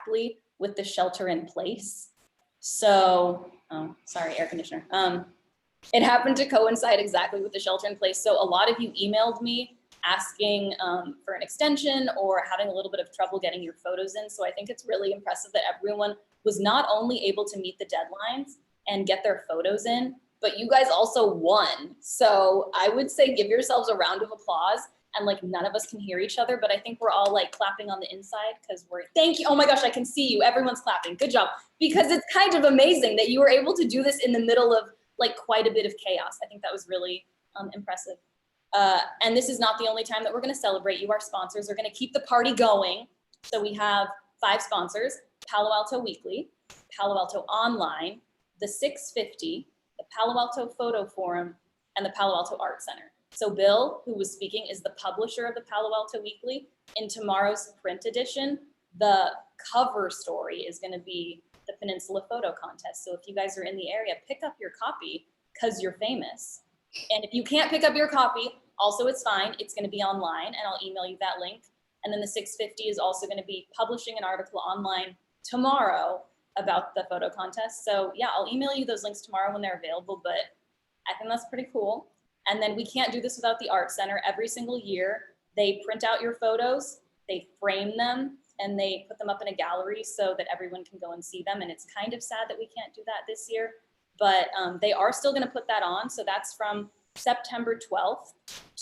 exactly with the shelter in place. So, oh, sorry, air conditioner. It happened to coincide exactly with the shelter in place. So a lot of you emailed me asking for an extension or having a little bit of trouble getting your photos in. So I think it's really impressive that everyone was not only able to meet the deadlines and get their photos in, but you guys also won. So I would say give yourselves a round of applause. And like none of us can hear each other, but I think we're all like clapping on the inside because thank you. Oh my gosh, I can see you. Everyone's clapping. Good job. Because it's kind of amazing that you were able to do this in the middle of like quite a bit of chaos. I think that was really impressive. And this is not the only time that we're gonna celebrate you. Our sponsors are gonna keep the party going. So we have 5 sponsors: Palo Alto Weekly, Palo Alto Online, the 650, the Palo Alto Photo Forum, and the Palo Alto Art Center. So Bill, who was speaking, is the publisher of the Palo Alto Weekly. In tomorrow's print edition, the cover story is gonna be the Peninsula photo contest. So if you guys are in the area, pick up your copy because you're famous. And if you can't pick up your copy, also it's fine. It's gonna be online and I'll email you that link. And then the 650 is also gonna be publishing an article online tomorrow about the photo contest. So yeah, I'll email you those links tomorrow when they're available, but I think that's pretty cool. And then we can't do this without the Art Center. Every single year, they print out your photos, they frame them, and they put them up in a gallery so that everyone can go and see them. And it's kind of sad that we can't do that this year, but they are still gonna put that on. So that's from September 12th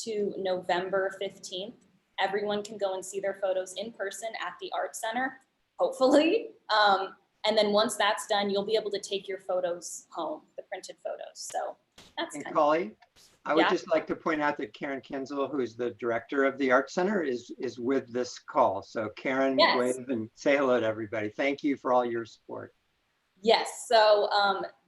to November 15th. Everyone can go and see their photos in person at the Art Center, hopefully. And then once that's done, you'll be able to take your photos home, the printed photos. So that's kind Colleen, I would Yeah. just like to point out that Karen Kinzel, who is the director of the Art Center, is with this call. So Karen, Yes. wave and say hello to everybody. Thank you for all your support. Yes, so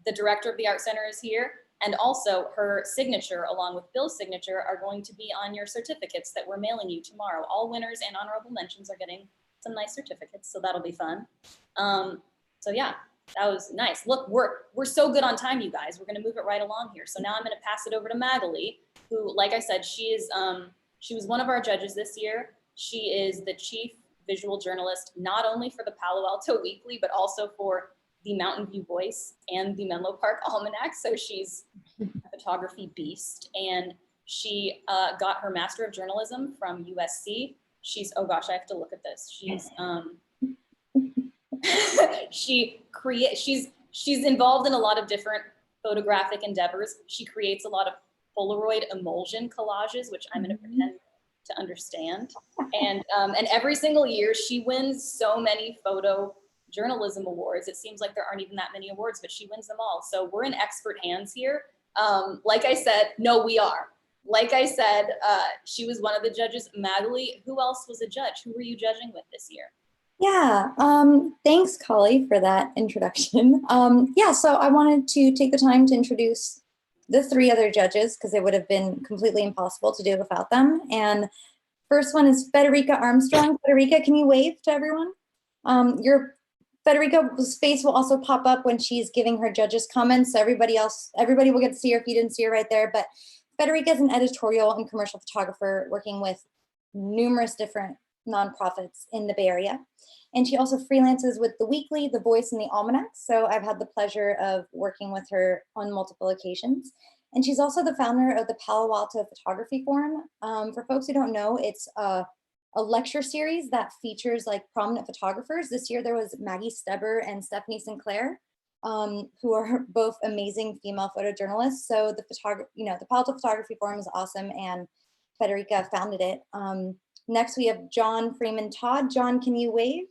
the director of the Art Center is here, and also her signature along with Bill's signature are going to be on your certificates that we're mailing you tomorrow. All winners and honorable mentions are getting some nice certificates, so that'll be fun. So yeah, that was nice. Look, we're so good on time, you guys. We're gonna move it right along here. So now I'm gonna pass it over to Magali, who, like I said, she was one of our judges this year. She is the chief visual journalist, not only for the Palo Alto Weekly, but also for the Mountain View Voice and the Menlo Park Almanac. So she's a photography beast. And she got her Master of Journalism from USC. She's, oh gosh, I have to look at this. She's, she's involved in a lot of different photographic endeavors. She creates a lot of Polaroid emulsion collages, which I'm gonna pretend to understand. And every single year she wins so many photo journalism awards. It seems like there aren't even that many awards, but she wins them all. So we're in expert hands here. Like I said, no, we are. Like I said, she was one of the judges. Magali, who else was a judge? Who were you judging with this year? Yeah, thanks, Collie, for that introduction. Yeah, so I wanted to take the time to introduce the 3 other judges because it would have been completely impossible to do without them. And first one is Federica Armstrong. Federica, can you wave to everyone? Federica's face will also pop up when she's giving her judges comments. So everybody will get to see her if you didn't see her right there. But Federica is an editorial and commercial photographer working with numerous different nonprofits in the Bay Area. And she also freelances with The Weekly, The Voice, and The Almanac. So I've had the pleasure of working with her on multiple occasions. And she's also the founder of the Palo Alto Photography Forum. For folks who don't know, it's a lecture series that features like prominent photographers. This year there was Maggie Steber and Stephanie Sinclair, who are both amazing female photojournalists. So the Palo Alto Photography Forum is awesome, and Federica founded it. Next we have John Freeman Todd. John, can you wave?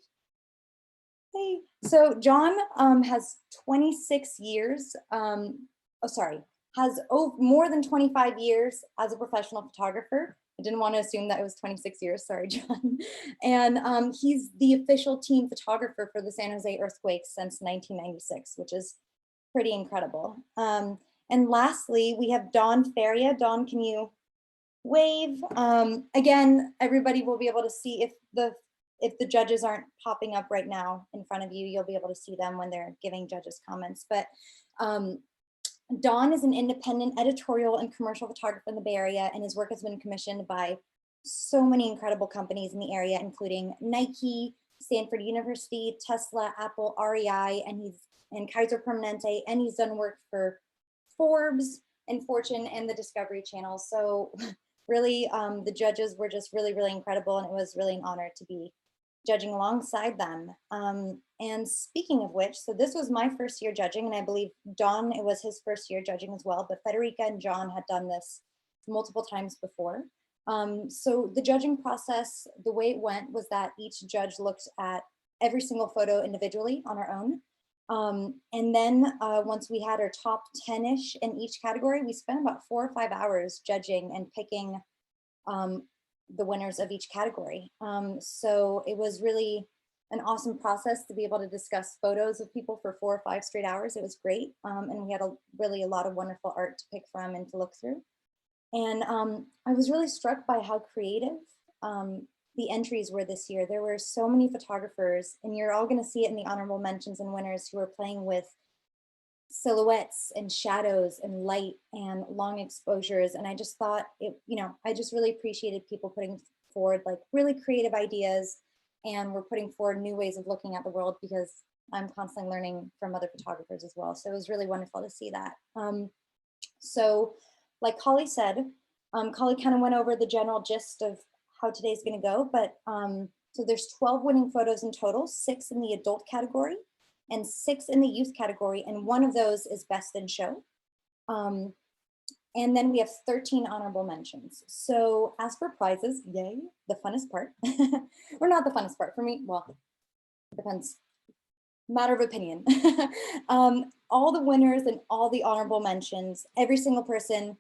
Hey, so John has 26 years, has more than 25 years as a professional photographer. I didn't want to assume that it was 26 years, sorry, John. And he's the official team photographer for the San Jose earthquakes since 1996, which is pretty incredible. And lastly, we have Dawn Faria. Dawn, can you wave? Again, everybody will be able to see if the judges aren't popping up right now in front of you, you'll be able to see them when they're giving judges comments. But Dawn is an independent editorial and commercial photographer in the Bay Area, and his work has been commissioned by so many incredible companies in the area, including Nike, Stanford University, Tesla, Apple, REI, and Kaiser Permanente, and he's done work for Forbes and Fortune and the Discovery Channel. So really, the judges were just really, really incredible, and it was really an honor to be judging alongside them. And speaking of which, so this was my first year judging, and I believe Don, it was his first year judging as well, but Federica and John had done this multiple times before. So the judging process, the way it went was that each judge looked at every single photo individually on our own. And then once we had our top 10-ish in each category, we spent about 4 or 5 hours judging and picking the winners of each category. So it was really an awesome process to be able to discuss photos of people for 4 or 5 straight hours. It was great. And we had really a lot of wonderful art to pick from and to look through. And I was really struck by how creative the entries were this year. There were so many photographers, and you're all going to see it in the honorable mentions and winners, who were playing with silhouettes and shadows and light and long exposures. And I just thought I just really appreciated people putting forward like really creative ideas, and we're putting forward new ways of looking at the world, because I'm constantly learning from other photographers as well. So it was really wonderful to see that. So like Holly said, Holly kind of went over the general gist of how today's going to go, but so there's 12 winning photos in total, 6 in the adult category and 6 in the youth category, and 1 of those is best in show. And then we have 13 honorable mentions. So as for prizes, yay, the funnest part, or not the funnest part for me, well, depends, matter of opinion. All the winners and all the honorable mentions, every single person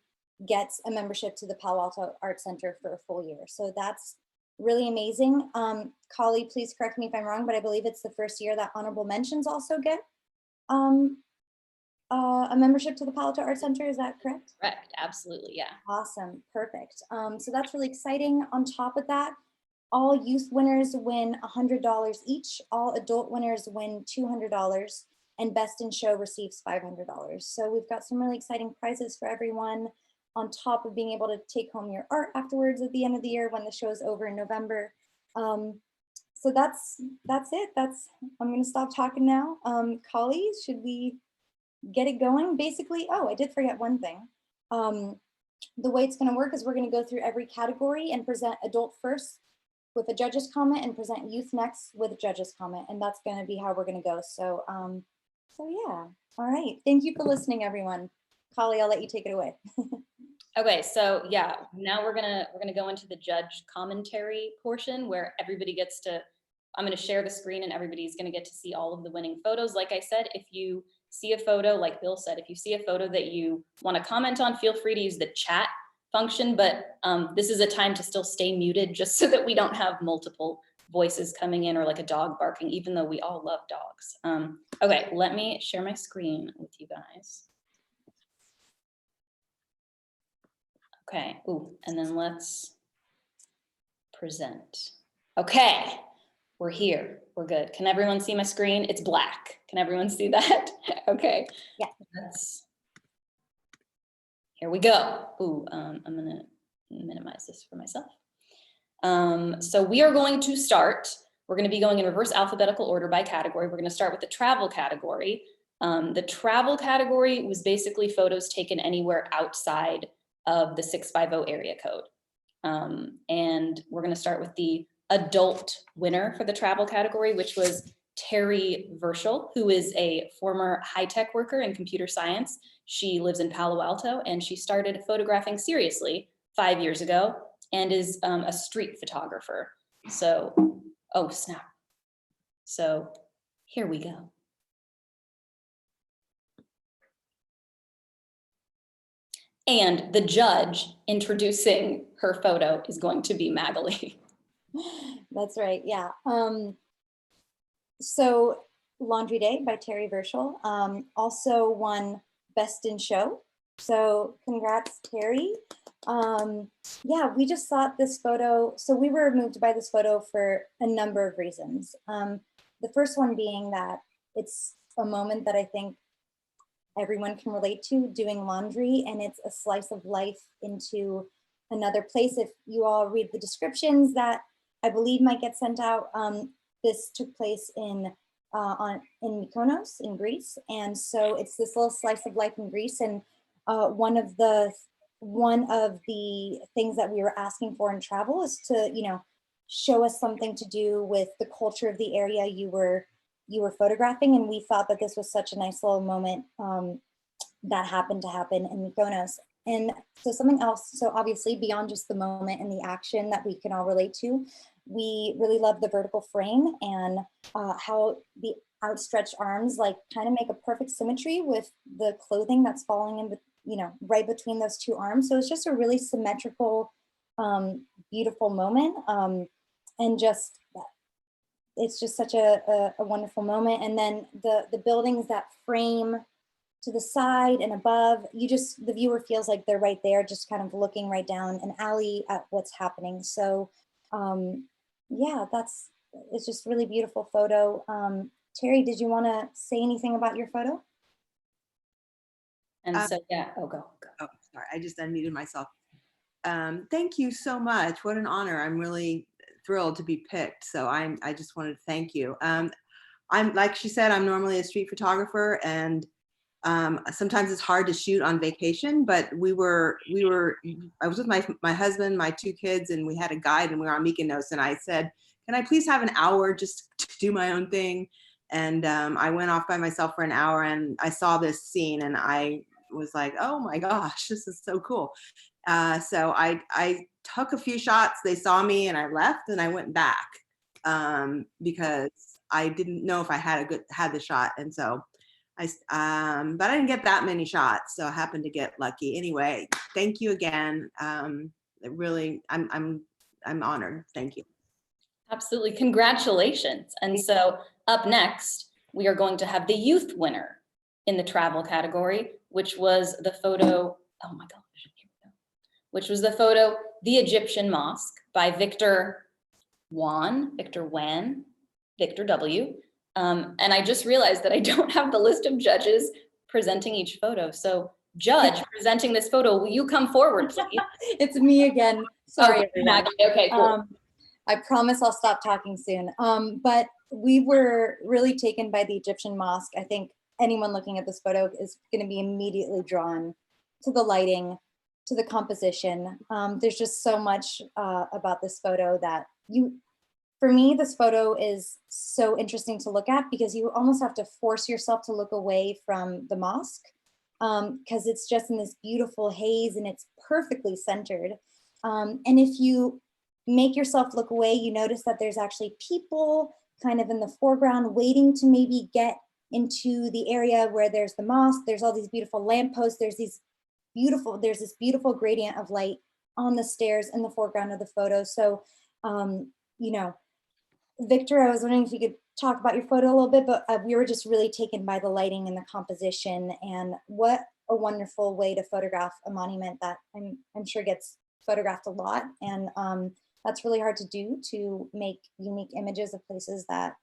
gets a membership to the Palo Alto Art Center for a full year. So that's really amazing. Kali, please correct me if I'm wrong, but I believe it's the first year that honorable mentions also get a membership to the Palo Alto Art Center. Is that correct? Correct, absolutely, yeah. Awesome, perfect. So that's really exciting. On top of that, all youth winners win $100 each. All adult winners win $200, and best in show receives $500. So we've got some really exciting prizes for everyone, on top of being able to take home your art afterwards at the end of the year when the show is over in November. So that's it. I'm gonna stop talking now. Kali, should we get it going? Basically, oh, I did forget one thing. The way it's gonna work is we're gonna go through every category and present adult first with a judge's comment, and present youth next with a judge's comment. And that's gonna be how we're gonna go. So, so yeah, all right. Thank you for listening, everyone. Kali, I'll let you take it away. Okay, so yeah, now we're gonna go into the judge commentary portion, where everybody gets to, I'm gonna share the screen and everybody's gonna get to see all of the winning photos. Like I said, if you see a photo, like Bill said, if you see a photo that you wanna comment on, feel free to use the chat function, but this is a time to still stay muted, just so that we don't have multiple voices coming in or like a dog barking, even though we all love dogs. Okay, let me share my screen with you guys. Okay, ooh, and then let's present. Okay, we're here, we're good. Can everyone see my screen? It's black. Can everyone see that? Okay. Yeah. Here we go. Ooh, I'm gonna minimize this for myself. So we are going to start, we're gonna be going in reverse alphabetical order by category. We're gonna start with the travel category. The travel category was basically photos taken anywhere outside of the 650 area code. And we're gonna start with the adult winner for the travel category, which was Terry Verschel, who is a former high-tech worker in computer science. She lives in Palo Alto, and she started photographing seriously 5 years ago, and is a street photographer. So, oh snap. So here we go. And the judge introducing her photo is going to be Magali. That's right, yeah. So Laundry Day by Terry Verschel also won Best in Show. So congrats, Terry. Yeah, we just thought this photo, so we were moved by this photo for a number of reasons. The first one being that it's a moment that I think everyone can relate to, doing laundry, and it's a slice of life into another place. If you all read the descriptions that I believe might get sent out, this took place in Mykonos in Greece, and so it's this little slice of life in Greece. And one of the things that we were asking for in travel is to, you know, show us something to do with the culture of the area you were photographing. And we thought that this was such a nice little moment that happened to happen in Mykonos. And so something else, so obviously beyond just the moment and the action that we can all relate to, we really love the vertical frame and how the outstretched arms like kind of make a perfect symmetry with the clothing that's falling in, you know, right between those two arms. So it's just a really symmetrical, beautiful moment. And just, it's just such a wonderful moment. And then the buildings that frame to the side and above, the viewer feels like they're right there, just kind of looking right down an alley at what's happening. So yeah, it's just really beautiful photo. Terry, did you want to say anything about your photo? And so, yeah, go. Oh, sorry, I just unmuted myself. Thank you so much. What an honor. I'm really thrilled to be picked. So I just wanted to thank you. I'm, like she said, I'm normally a street photographer, and sometimes it's hard to shoot on vacation, but I was with my husband, my 2 kids, and we had a guide, and we were on Mykonos, and I said, can I please have an hour just to do my own thing? And I went off by myself for an hour, and I saw this scene, and I was like, oh my gosh, this is so cool. So I took a few shots, they saw me, and I left, and I went back because I didn't know if I had the shot. And so but I didn't get that many shots, so I happened to get lucky. Anyway, thank you again. Really, I'm honored. Thank you. Absolutely, congratulations. And so up next, we are going to have the youth winner in the travel category, which was the photo, oh my gosh, here we go, which was the photo, The Egyptian Mosque by Victor Wan, Victor W. And I just realized that I don't have the list of judges presenting each photo. So judge presenting this photo, will you come forward, please? It's me again. Sorry, everyone. Okay, cool. I promise I'll stop talking soon. But we were really taken by the Egyptian mosque. I think anyone looking at this photo is going to be immediately drawn to the lighting, to the composition. There's just so much about this photo that for me, this photo is so interesting to look at because you almost have to force yourself to look away from the mosque because it's just in this beautiful haze and it's perfectly centered. And if you make yourself look away, you notice that there's actually people kind of in the foreground waiting to maybe get into the area where there's the mosque. There's all these beautiful lampposts. There's this beautiful gradient of light on the stairs in the foreground of the photo. So, you know, Victor, I was wondering if you could talk about your photo a little bit, but we were just really taken by the lighting and the composition, and what a wonderful way to photograph a monument that I'm sure gets photographed a lot. And that's really hard to do, to make unique images of places that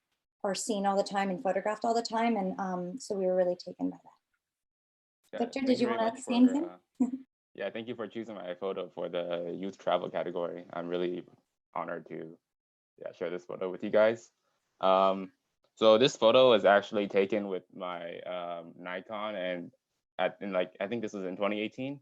are seen all the time and photographed all the time. And so we were really taken by that. Yeah, Victor, did you want to say anything? Yeah, thank you for choosing my photo for the youth travel category. I'm really honored to share this photo with you guys. So this photo is actually taken with my Nikon, and I think this was in 2018.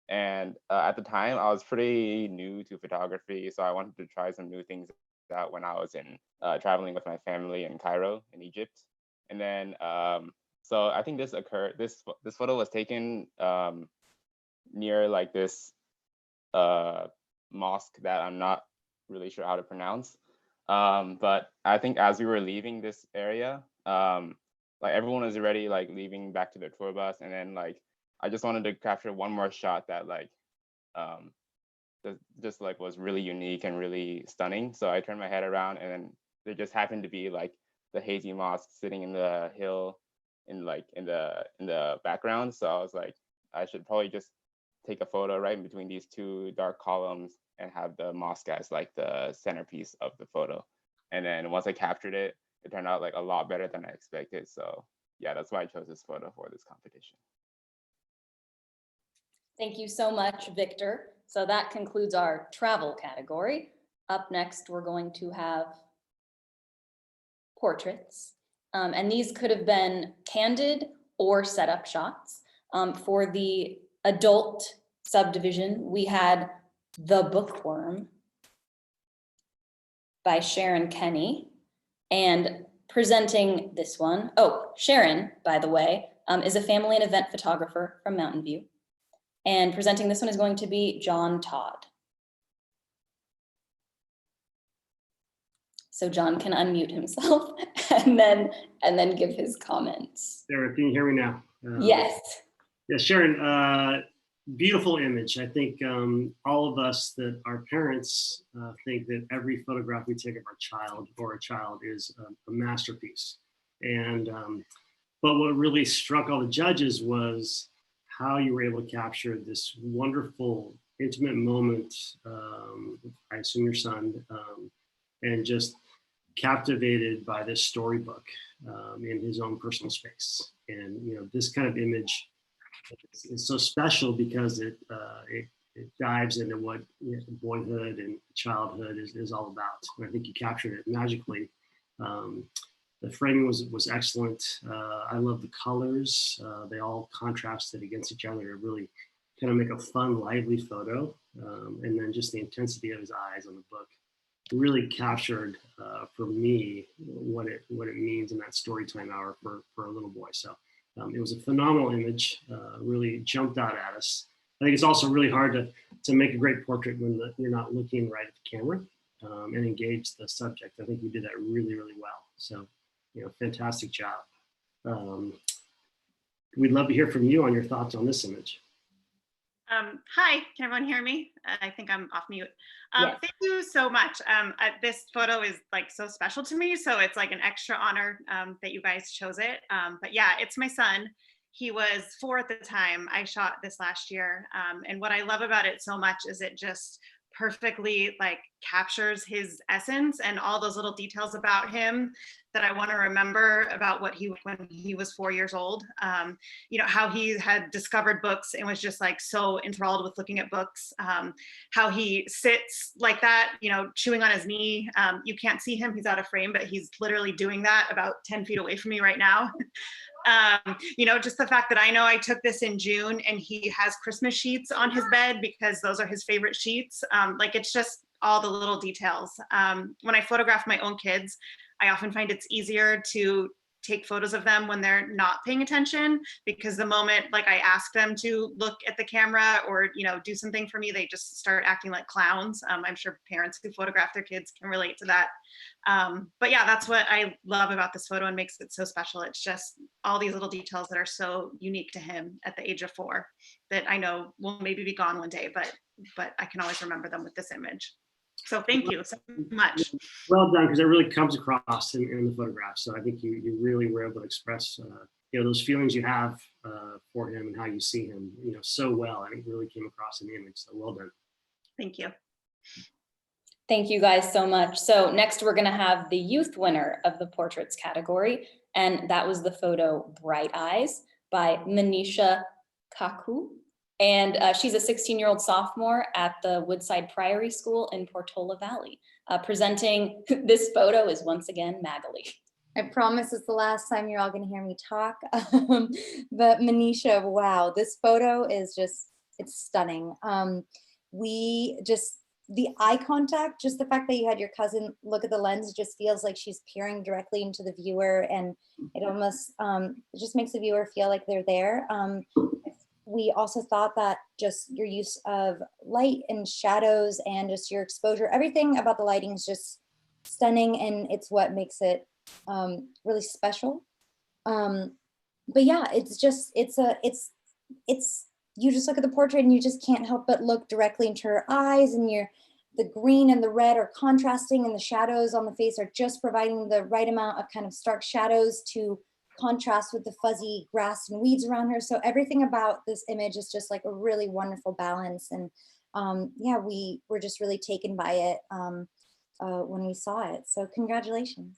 And at the time, I was pretty new to photography, so I wanted to try some new things out when I was in traveling with my family in Cairo, in Egypt. And then, so I think this photo was taken near like this mosque that I'm not really sure how to pronounce. But I think as we were leaving this area, like everyone was already like leaving back to their tour bus, and then like I just wanted to capture one more shot that like just like was really unique and really stunning. So I turned my head around, and then there just happened to be like the hazy mosque sitting in the hill in the background. So I was like, I should probably just take a photo right in between these two dark columns and have the mosque as like the centerpiece of the photo. And then once I captured it, it turned out like a lot better than I expected. So yeah, that's why I chose this photo for this competition. Thank you so much, Victor. So that concludes our travel category. Up next, we're going to have portraits. And these could have been candid or setup shots. For the adult subdivision, we had The Bookworm by Sharon Kenny, and presenting this one, oh, Sharon, by the way, is a family and event photographer from Mountain View. And presenting this one is going to be John Todd. So John can unmute himself and then give his comments. Sarah, can you hear me now? Yes. Yeah, Sharon, beautiful image. I think all of us that are parents think that every photograph we take of our child or a child is a masterpiece. And but what really struck all the judges was how you were able to capture this wonderful, intimate moment. I assume your son, and just captivated by this storybook in his own personal space. And you know, this kind of image is so special because it dives into what boyhood and childhood is all about. And I think you captured it magically. The framing was excellent. I love the colors. They all contrasted against each other to really kind of make a fun, lively photo. And then just the intensity of his eyes on the book really captured for me what it means in that storytime hour for a little boy. So it was a phenomenal image, really jumped out at us. I think it's also really hard to make a great portrait when you're not looking right at the camera and engage the subject. I think you did that really, really well. So, you know, fantastic job. We'd love to hear from you on your thoughts on this image. Hi, can everyone hear me? I think I'm off mute. Yes. Thank you so much. This photo is like so special to me, so it's like an extra honor that you guys chose it. But yeah, it's my son. He was 4 at the time. I shot this last year. And what I love about it so much is it just perfectly like captures his essence and all those little details about him that I want to remember about when he was 4 years old. You know, how he had discovered books and was just like so enthralled with looking at books. How he sits like that, you know, chewing on his knee. You can't see him, he's out of frame, but he's literally doing that about 10 feet away from me right now. You know, just the fact that I know I took this in June and he has Christmas sheets on his bed because those are his favorite sheets. Like it's just all the little details. When I photograph my own kids, I often find it's easier to take photos of them when they're not paying attention, because the moment like I ask them to look at the camera or, you know, do something for me, they just start acting like clowns. I'm sure parents who photograph their kids can relate to that. But yeah, that's what I love about this photo and makes it so special. It's just all these little details that are so unique to him at the age of 4 that I know will maybe be gone one day, but I can always remember them with this image. So thank you so much. Well done, because it really comes across in the photograph. So I think you really were able to express you know, those feelings you have for him and how you see him, you know, so well, and it really came across in the image. So well done. Thank you. Thank you guys so much. So next we're going to have the youth winner of the portraits category, and that was the photo Bright Eyes by Manisha Kaku. And she's a 16-year-old sophomore at the Woodside Priory School in Portola Valley. Presenting this photo is once again Magali. I promise it's the last time you're all going to hear me talk. But Manisha, wow, this photo is just, it's stunning. The eye contact, just the fact that you had your cousin look at the lens, just feels like she's peering directly into the viewer, and it almost, it just makes the viewer feel like they're there. We also thought that just your use of light and shadows and just your exposure, everything about the lighting is just stunning, and it's what makes it really special. But yeah, it's just, you just look at the portrait and you just can't help but look directly into her eyes, and the green and the red are contrasting, and the shadows on the face are just providing the right amount of kind of stark shadows to contrast with the fuzzy grass and weeds around her. So everything about this image is just like a really wonderful balance. And yeah, we were just really taken by it when we saw it. So congratulations.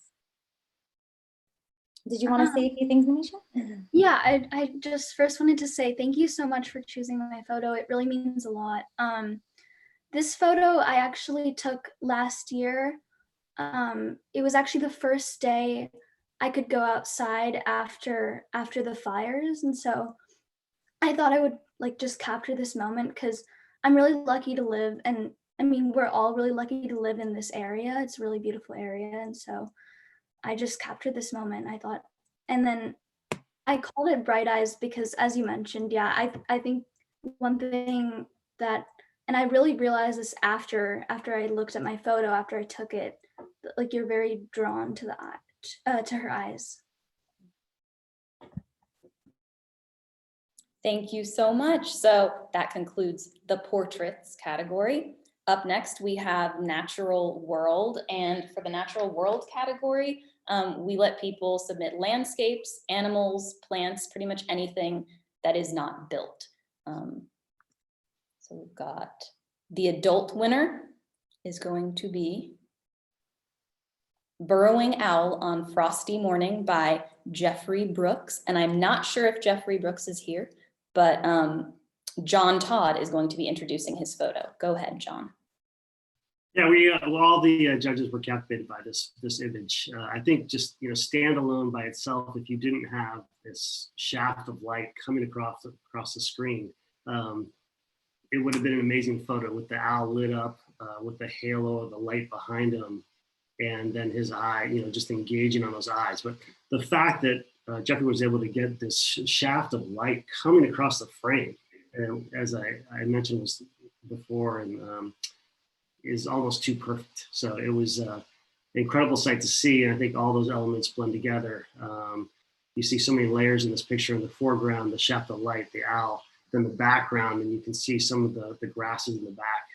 Did you want to say a few things, Manisha? Yeah, I just first wanted to say thank you so much for choosing my photo. It really means a lot. This photo I actually took last year it was actually the first day I could go outside after the fires, and so I thought I would like just capture this moment because I'm really lucky to live, and I mean we're all really lucky to live in this area. It's a really beautiful area, and so I just captured this moment. I thought, and then I called it Bright Eyes because, as you mentioned, yeah, I think one thing that, and I really realized this after I looked at my photo after I took it, like you're very drawn to the eye, to her eyes. Thank you so much. So that concludes the portraits category. Up next, we have natural world. And for the natural world category, we let people submit landscapes, animals, plants, pretty much anything that is not built. So we've got the adult winner is going to be Burrowing Owl on Frosty Morning by Jeffrey Brooks. And I'm not sure if Jeffrey Brooks is here, but John Todd is going to be introducing his photo. Go ahead, John. Yeah, well, all the judges were captivated by this image. I think just standalone by itself, if you didn't have this shaft of light coming across the screen, it would have been an amazing photo with the owl lit up with the halo of the light behind him, and then his eye, just engaging on those eyes. But the fact that Jeffrey was able to get this shaft of light coming across the frame, and as I mentioned was before, and is almost too perfect. So it was an incredible sight to see, and I think all those elements blend together. You see so many layers in this picture. In the foreground, the shaft of light, the owl, then the background, and you can see some of the grasses in the back.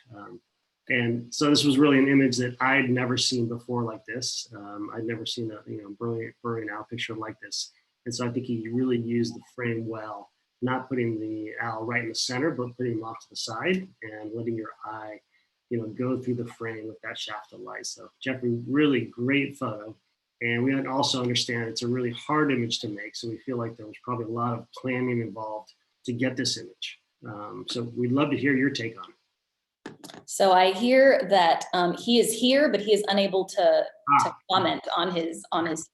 And so this was really an image that I'd never seen before like this. I'd never seen a burrowing owl picture like this. And so I think he really used the frame well, not putting the owl right in the center, but putting him off to the side and letting your eye, go through the frame with that shaft of light. So Jeffrey, really great photo. And we also understand it's a really hard image to make. So we feel like there was probably a lot of planning involved to get this image. So we'd love to hear your take on it. So I hear that he is here, but he is unable to comment on his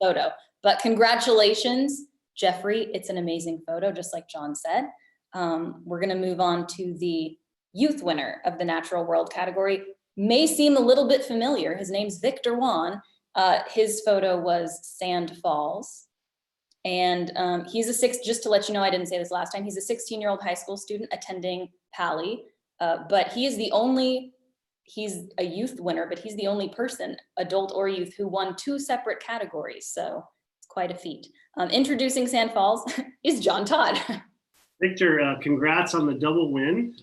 photo. But congratulations, Jeffrey. It's an amazing photo, just like John said. We're going to move on to the youth winner of the natural world category. May seem a little bit familiar. His name's Victor Juan. His photo was Sand Falls. And he's just to let you know, I didn't say this last time, he's a 16-year-old high school student attending Palo. But he's a youth winner, but he's the only person, adult or youth, who won 2 separate categories. So it's quite a feat. Introducing Sand Falls is John Todd. Victor, congrats on the double win.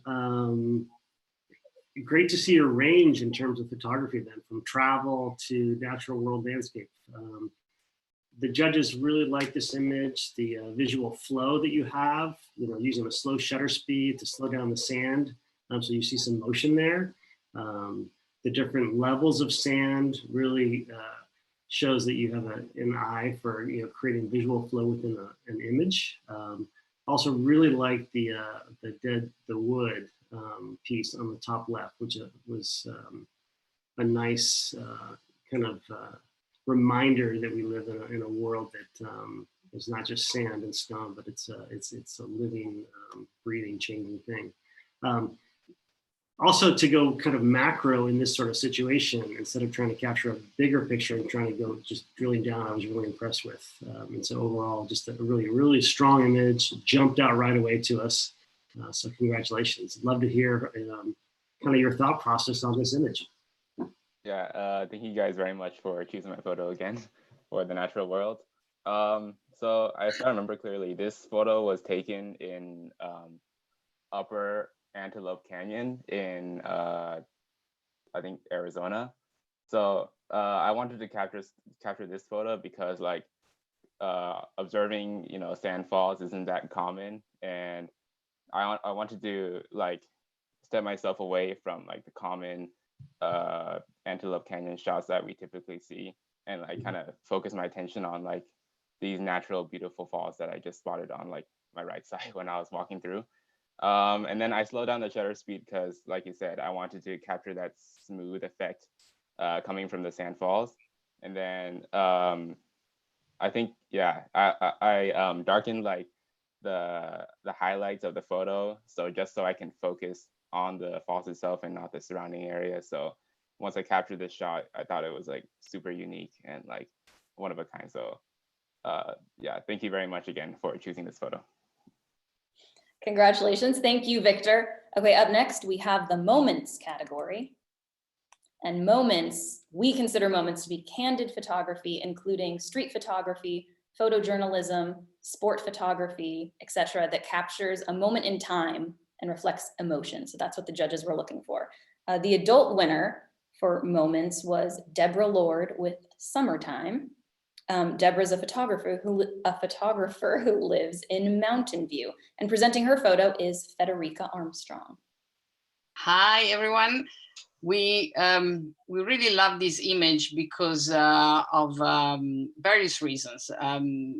Great to see your range in terms of photography then, from travel to natural world landscape. The judges really like this image, the visual flow that you have, using a slow shutter speed to slow down the sand. So you see some motion there. The different levels of sand really shows that you have an eye for creating visual flow within an image. Also really like the wood piece on the top left, which was a nice kind of reminder that we live in a world that is not just sand and stone, but it's a living, breathing, changing thing. Also, to go kind of macro in this sort of situation, instead of trying to capture a bigger picture and trying to go just drilling down, I was really impressed with. And so overall, just a really, really strong image, jumped out right away to us. So congratulations. Love to hear kind of your thought process on this image. Yeah, thank you guys very much for choosing my photo again for the natural world. So if I remember clearly, this photo was taken in Upper Antelope Canyon in I think Arizona. So I wanted to capture this photo because observing sand falls isn't that common, and I wanted to step myself away from the common Antelope Canyon shots that we typically see, and kind of focus my attention on these natural beautiful falls that I just spotted on my right side when I was walking through. And then I slowed down the shutter speed because, like you said, I wanted to capture that smooth effect coming from the Sand Falls. And then I think, yeah, I darkened like the highlights of the photo, so just so I can focus on the falls itself and not the surrounding area. So once I captured this shot, I thought it was like super unique and like one of a kind. So yeah, thank you very much again for choosing this photo. Congratulations. Thank you, Victor. Okay, up next, we have the moments category. And moments, we consider moments to be candid photography, including street photography, photojournalism, sport photography, etc., that captures a moment in time and reflects emotion. So that's what the judges were looking for. The adult winner for moments was Deborah Lord with Summertime. Deborah's a photographer who lives in Mountain View, and presenting her photo is Federica Armstrong. Hi, everyone. We really love this image because of various reasons.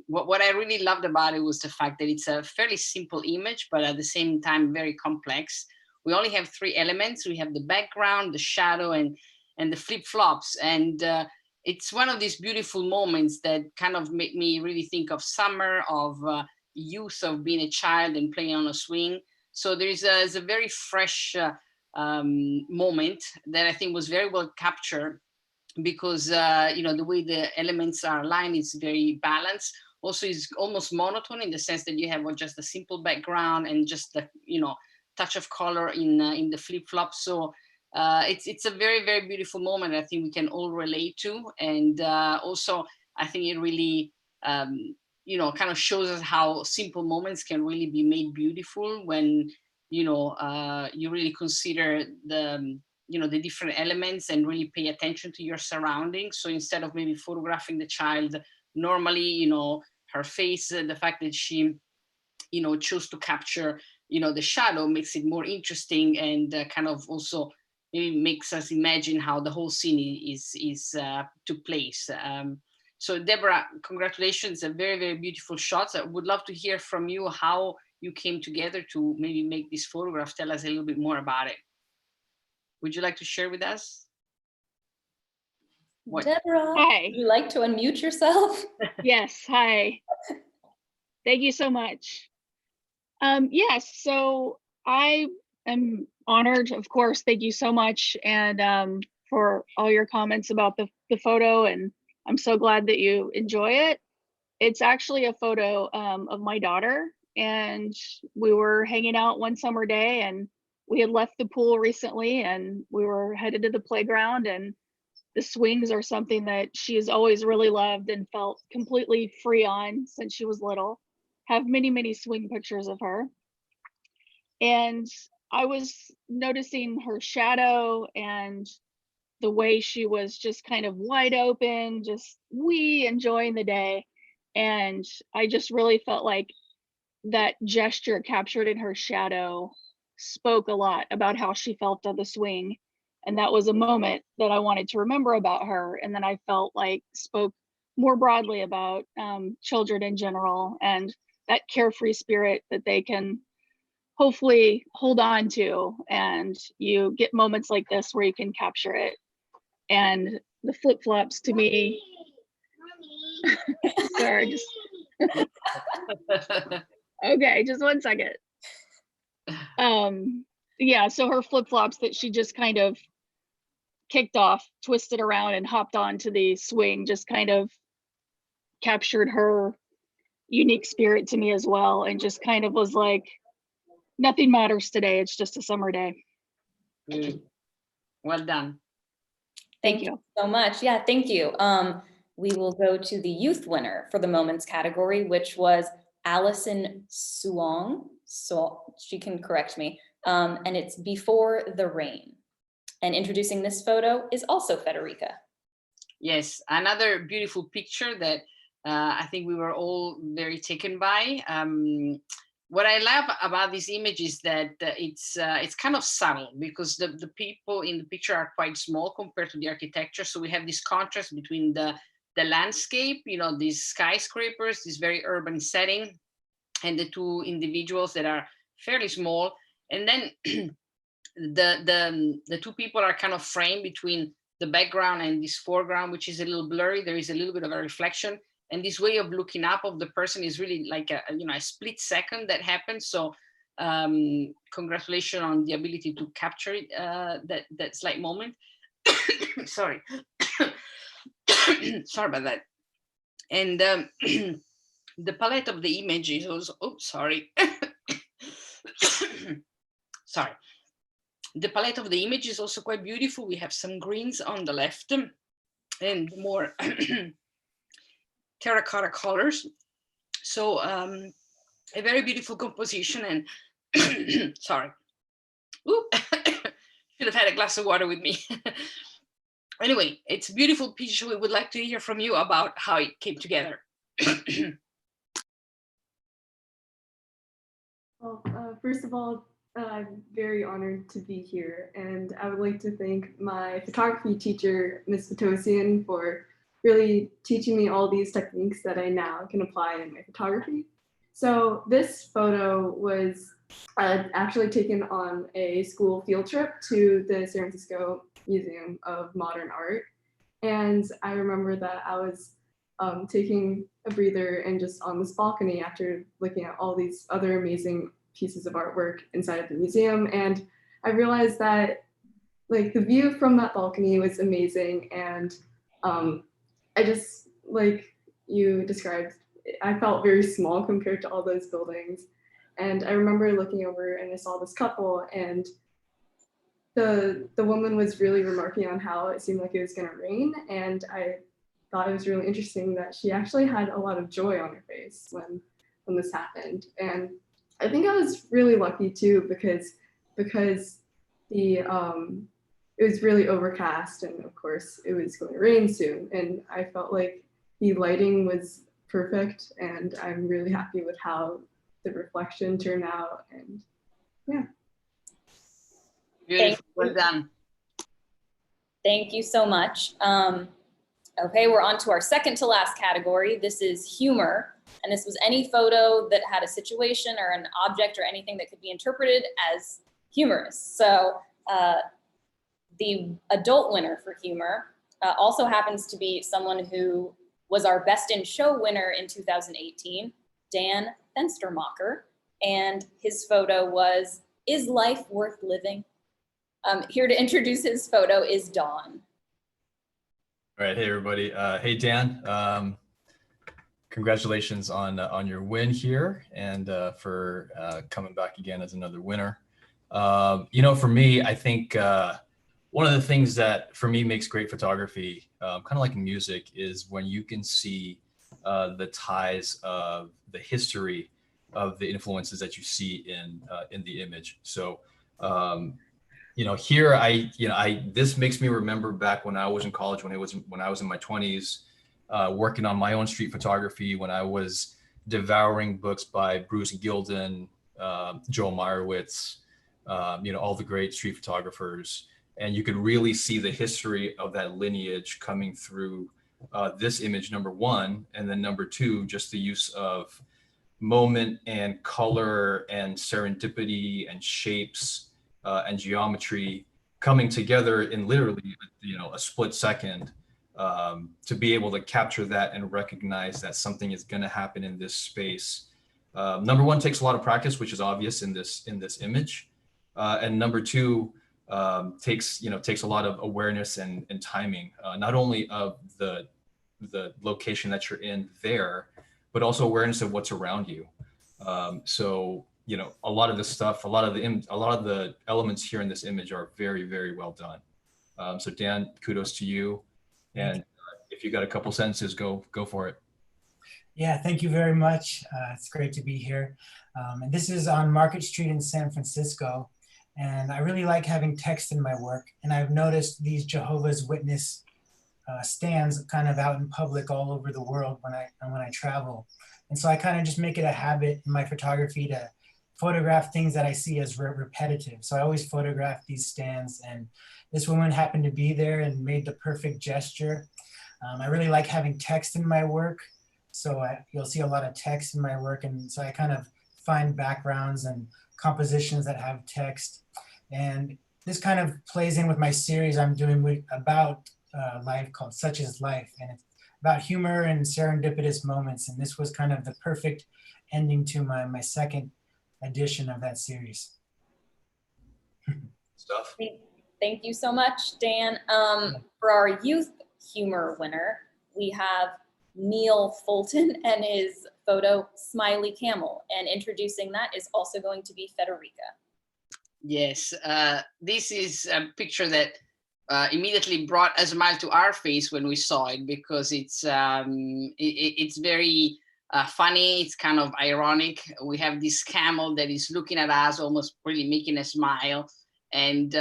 What I really loved about it was the fact that it's a fairly simple image, but at the same time very complex. We only have 3 elements. We have the background, the shadow, and the flip-flops. And it's one of these beautiful moments that kind of make me really think of summer, of youth, of being a child and playing on a swing. So there's a very fresh moment that I think was very well captured because you know, the way the elements are aligned is very balanced. Also, it's almost monotone in the sense that you have just a simple background and just the, you know, touch of color in the flip-flop. So it's a very, very beautiful moment I think we can all relate to. And also, I think it really you know, kind of shows us how simple moments can really be made beautiful when, you know, you really consider the, you know, the different elements and really pay attention to your surroundings. So instead of maybe photographing the child normally, you know, her face, the fact that she, you know, chose to capture, you know, the shadow makes it more interesting and kind of also maybe makes us imagine how the whole scene is took place. So Deborah, congratulations, a very, very beautiful shots. I would love to hear from you how you came together to maybe make this photograph. Tell us a little bit more about it. Would you like to share with us? What? Deborah, Hi. would you like to unmute yourself? Yes, hi. Thank you so much. Yes, so I am honored, of course. Thank you so much, and for all your comments about the photo, and I'm so glad that you enjoy it. It's actually a photo of my daughter, and we were hanging out one summer day, and we had left the pool recently, and we were headed to the playground, and the swings are something that she has always really loved and felt completely free on since she was little. Have many, many swing pictures of her. And I was noticing her shadow and the way she was just kind of wide open, just enjoying the day. And I just really felt like that gesture captured in her shadow spoke a lot about how she felt on the swing. And that was a moment that I wanted to remember about her. And then I felt like spoke more broadly about children in general and that carefree spirit that they can hopefully hold on to. And you get moments like this where you can capture it. And the flip-flops to me, sorry, just okay, just one second. Yeah, so her flip-flops that she just kind of kicked off, twisted around and hopped onto the swing just kind of captured her unique spirit to me as well, and just kind of was like, nothing matters today, it's just a summer day. Well done. Thank you so much. Yeah, thank you. We will go to the youth winner for the moments category, which was Allison Suong. So she can correct me. And it's Before the Rain. And introducing this photo is also Federica. Yes, another beautiful picture that I think we were all very taken by. What I love about this image is that it's kind of subtle because the people in the picture are quite small compared to the architecture. So we have this contrast between the landscape, you know, these skyscrapers, this very urban setting, and the two individuals that are fairly small. And then the two people are kind of framed between the background and this foreground, which is a little blurry. There is a little bit of a reflection. And this way of looking up of the person is really like a split second that happens. So congratulations on the ability to capture it, that slight moment. Sorry. Sorry about that. And the palette of the image is also, oh, sorry. Sorry. The palette of the image is also quite beautiful. We have some greens on the left and more terracotta colors. So a very beautiful composition and sorry. Ooh, should have had a glass of water with me. Anyway, it's a beautiful picture. We would like to hear from you about how it came together. Well, first of all, I'm very honored to be here, and I would like to thank my photography teacher, Ms. Fatosian, for really teaching me all these techniques that I now can apply in my photography. So this photo was actually taken on a school field trip to the San Francisco Museum of Modern Art. And I remember that I was taking a breather and just on this balcony after looking at all these other amazing pieces of artwork inside of the museum. And I realized that like the view from that balcony was amazing. And I just, like you described, I felt very small compared to all those buildings. And I remember looking over and I saw this couple, and the woman was really remarking on how it seemed like it was going to rain. And I thought it was really interesting that she actually had a lot of joy on her face when this happened. And I think I was really lucky too, because the it was really overcast, and of course it was going to rain soon. And I felt like the lighting was perfect, and I'm really happy with how the reflection turned out. And yeah. Beautiful, well done. Thank you so much. Okay, we're on to our second to last category. This is humor. And this was any photo that had a situation or an object or anything that could be interpreted as humorous. So the adult winner for humor also happens to be someone who was our Best in Show winner in 2018, Dan Fenstermacher. And his photo was, "Is Life Worth Living?" Here to introduce his photo is Dawn. All right, hey everybody. Hey Dan, congratulations on your win here, and for coming back again as another winner. You know, for me, I think one of the things that for me makes great photography, kind of like music, is when you can see the ties of the history of the influences that you see in the image. So you know, here this makes me remember back when I was in college, when I was in my 20s, working on my own street photography, when I was devouring books by Bruce Gilden, Joel Meyerowitz, you know, all the great street photographers. And you could really see the history of that lineage coming through this image, number one. And then number two, just the use of moment and color and serendipity and shapes and geometry coming together in literally, you know, a split second, to be able to capture that and recognize that something is going to happen in this space. Number one, takes a lot of practice, which is obvious in this image, and number two, takes a lot of awareness and timing, not only of the location that you're in there, but also awareness of what's around you. So, you know, a lot of this stuff, a lot of the elements here in this image are very, very well done. So Dan, kudos to you. And if you got a couple sentences, go for it. Yeah, thank you very much. It's great to be here. And this is on Market Street in San Francisco. And I really like having text in my work. And I've noticed these Jehovah's Witness stands kind of out in public all over the world when I travel. And so I kind of just make it a habit in my photography to photograph things that I see as repetitive. So I always photograph these stands, and this woman happened to be there and made the perfect gesture. I really like having text in my work. So you'll see a lot of text in my work. And so I kind of find backgrounds and compositions that have text. And this kind of plays in with my series I'm doing about life called Such is Life. And it's about humor and serendipitous moments. And this was kind of the perfect ending to my second edition of that series. Stuff. Thank you so much, Dan. For our youth humor winner, we have Neil Fulton and his photo Smiley Camel. And introducing that is also going to be Federica. Yes, this is a picture that immediately brought a smile to our face when we saw it, because it's very funny. It's kind of ironic. We have this camel that is looking at us, almost really making a smile. And,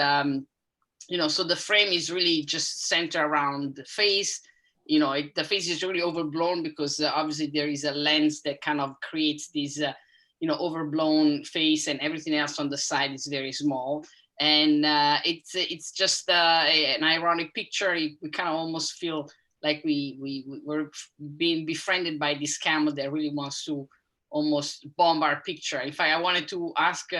so the frame is really just centered around the face. The face is really overblown because obviously there is a lens that kind of creates this, overblown face, and everything else on the side is very small. And it's just an ironic picture. We kind of almost feel like we're being befriended by this camel that really wants to almost bomb our picture. In fact, I wanted to ask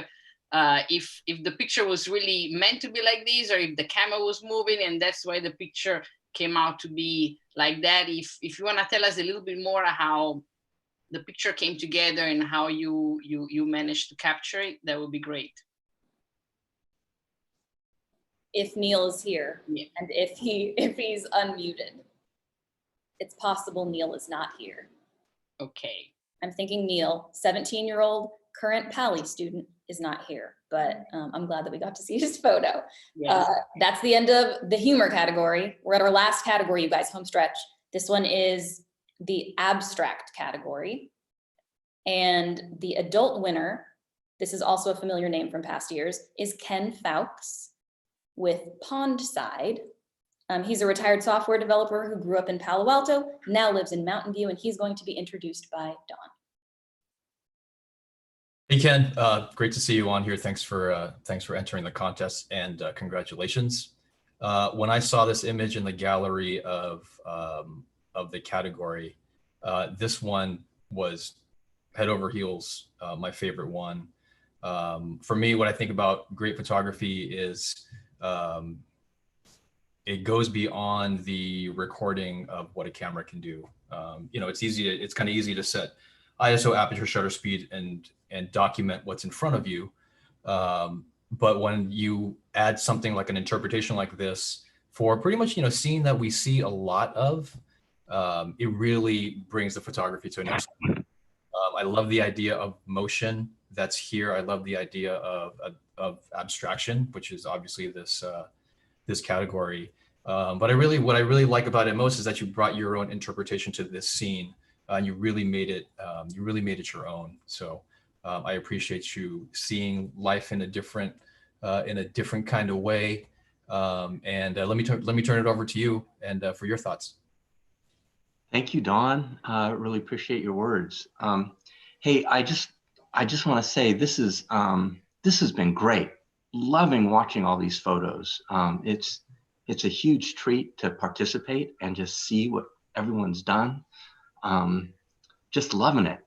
if the picture was really meant to be like this, or if the camera was moving and that's why the picture came out to be like that. If you want to tell us a little bit more how the picture came together and how you managed to capture it, that would be great. If Neil is here, Yeah. and if he's unmuted. It's possible Neil is not here. Okay. I'm thinking Neil, 17-year-old, current Palo student, is not here, but I'm glad that we got to see his photo. Yes. That's the end of the humor category. We're at our last category, you guys, home stretch. This one is the abstract category. And the adult winner, this is also a familiar name from past years, is Ken Fowkes with Pondside. He's a retired software developer who grew up in Palo Alto, now lives in Mountain View, and he's going to be introduced by Dawn. Hey Ken, great to see you on here. Thanks for entering the contest, and congratulations. When I saw this image in the gallery of the category, this one was head over heels my favorite one. For me, what I think about great photography is it goes beyond the recording of what a camera can do. It's kind of easy to set ISO, aperture, shutter speed, and document what's in front of you. But when you add something like an interpretation like this for pretty much, scene that we see a lot of, it really brings the photography to a next level. I love the idea of motion that's here. I love the idea of abstraction, which is obviously this category. But what I really like about it most is that you brought your own interpretation to this scene, and you really made it your own. So I appreciate you seeing life in a different kind of way. And let me turn it over to you and for your thoughts. Thank you, Dawn. Really appreciate your words. Hey, I just want to say this has been great. Loving watching all these photos. It's a huge treat to participate and just see what everyone's done. Just loving it.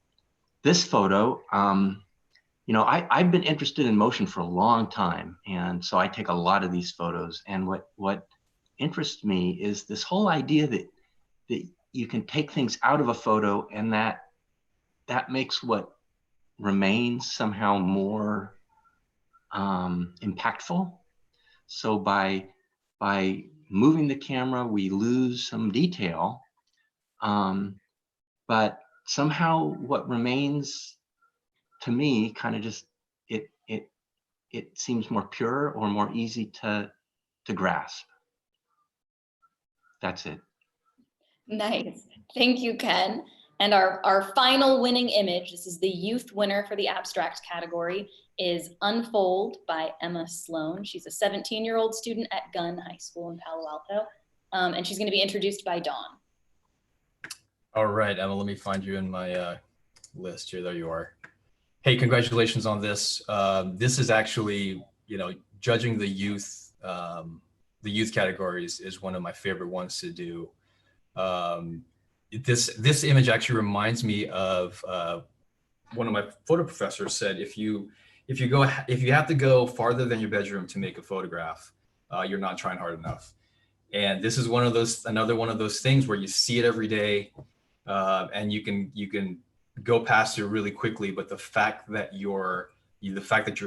This photo, I've been interested in motion for a long time, and so I take a lot of these photos. And what interests me is this whole idea that you can take things out of a photo, and that makes what remains somehow more impactful. So by moving the camera, we lose some detail, but somehow what remains to me kind of just it seems more pure or more easy to grasp. That's it. Nice. Thank you, Ken. And our final winning image, this is the youth winner for the abstract category, is Unfold by Emma Sloan. She's a 17-year-old student at Gunn High School in Palo Alto. And she's going to be introduced by Dawn. All right, Emma, let me find you in my list here. There you are. Hey, congratulations on this. This is actually, judging the youth categories is one of my favorite ones to do. This image actually reminds me of one of my photo professors said, if you if you have to go farther than your bedroom to make a photograph, you're not trying hard enough. And this is another one of those things where you see it every day, and you can go past it really quickly. But the fact that you're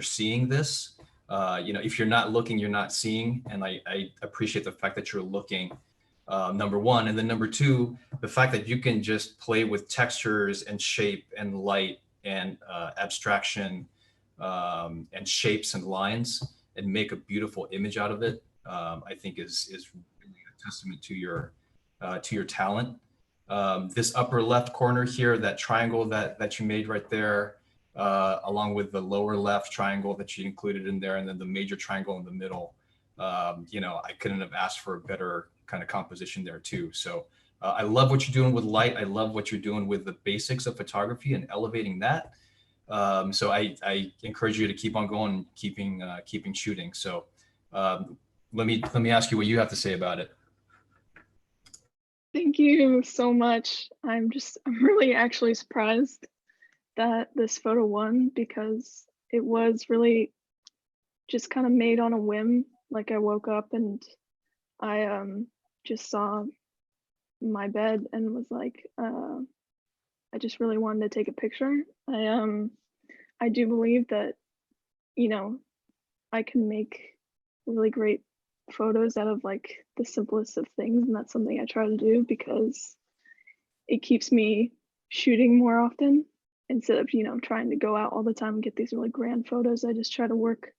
seeing this, if you're not looking, you're not seeing. And I appreciate the fact that you're looking, number one. And then number two, the fact that you can just play with textures and shape and light and abstraction and shapes and lines and make a beautiful image out of it, I think is really a testament to your talent. This upper left corner here, that triangle that you made right there, along with the lower left triangle that you included in there, and then the major triangle in the middle. I couldn't have asked for a better kind of composition there too. So I love what you're doing with light. I love what you're doing with the basics of photography and elevating that. So I encourage you to keep on going and keeping shooting. So let me ask you what you have to say about it. Thank you so much. I'm really actually surprised that this photo won, because it was really just kind of made on a whim. Like I woke up and I just saw my bed and was like, I just really wanted to take a picture. I do believe that, I can make really great photos out of like the simplest of things, and that's something I try to do because it keeps me shooting more often instead of trying to go out all the time and get these really grand photos. I just try to work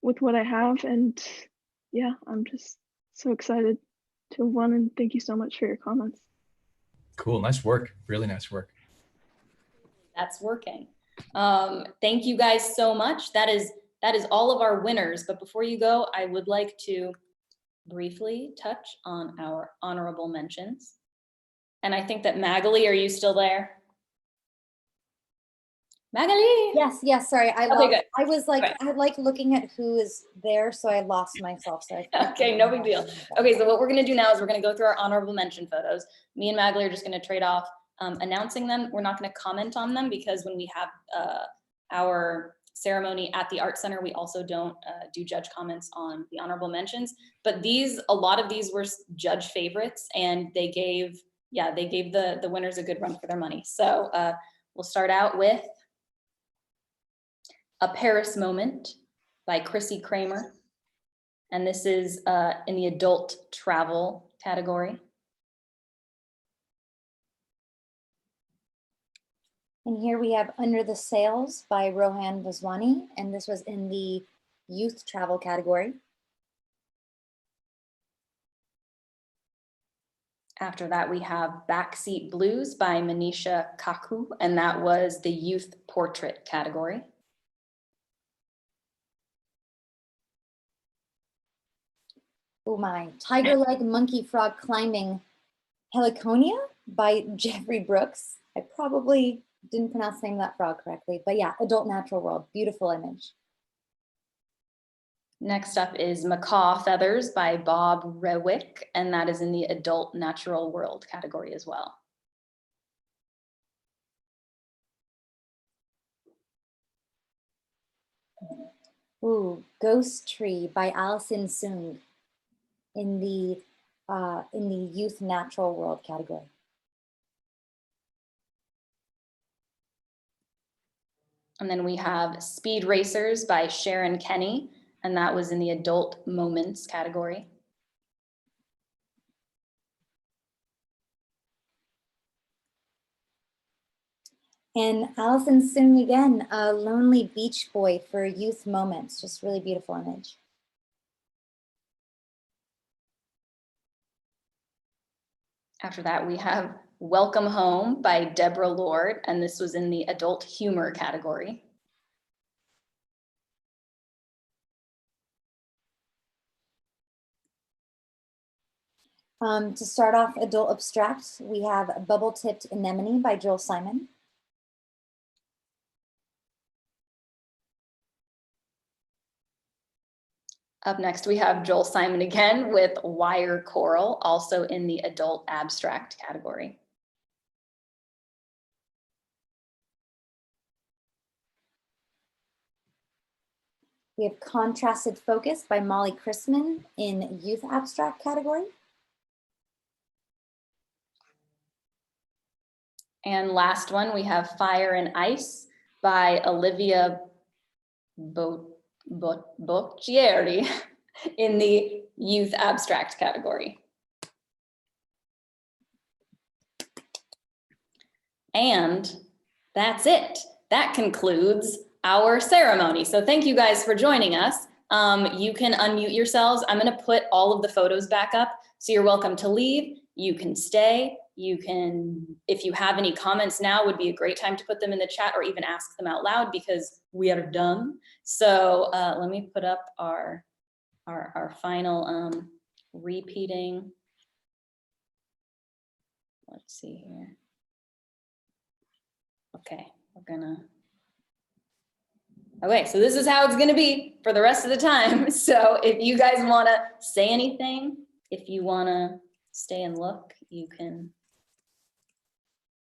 with what I have, and yeah, I'm just so excited to have won, and thank you so much for your comments. Cool, nice work, really nice work. That's working. Thank you guys so much. That is all of our winners. But before you go, I would like to briefly touch on our honorable mentions. And I think that Magali, are you still there? Magali? Yes, sorry. I was like, Okay. I like looking at who is there, so I lost myself. So Okay, no big deal. Okay, so what we're gonna do now is we're gonna go through our honorable mention photos. Me and Magali are just gonna trade off announcing them. We're not gonna comment on them because when we have our ceremony at the Art Center, we also don't do judge comments on the honorable mentions. But a lot of these were judge favorites, and they gave the winners a good run for their money. So we'll start out with A Paris Moment by Chrissy Kramer. And this is in the adult travel category. And here we have Under the Sails by Rohan Vaswani, and this was in the youth travel category. After that, we have Backseat Blues by Manisha Kaku, and that was the youth portrait category. Oh my, Tiger Leg Monkey Frog Climbing Heliconia by Jeffrey Brooks. I probably didn't pronounce the name of that frog correctly, but yeah, Adult Natural World, beautiful image. Next up is Macaw Feathers by Bob Rewick, and that is in the Adult Natural World category as well. Ooh, Ghost Tree by Alison Sung in the Youth Natural World category. And then we have Speed Racers by Sharon Kenny, and that was in the Adult Moments category. And Alison Sung again, a Lonely Beach Boy for Youth Moments, just really beautiful image. After that, we have Welcome Home by Deborah Lord, and this was in the Adult Humor category. To start off Adult Abstract, we have Bubble Tipped Anemone by Joel Simon. Up next, we have Joel Simon again with Wire Coral, also in the Adult Abstract category. We have Contrasted Focus by Molly Chrisman in Youth Abstract category. And last one, we have Fire and Ice by Olivia Bocchieri in the Youth Abstract category. And that's it. That concludes our ceremony. So thank you guys for joining us. You can unmute yourselves. I'm gonna put all of the photos back up. So you're welcome to leave. You can stay. You can, if you have any comments now, would be a great time to put them in the chat or even ask them out loud because we are done. So let me put up our final repeating. Let's see here. Okay, okay, so this is how it's gonna be for the rest of the time. So if you guys wanna say anything, if you wanna stay and look, you can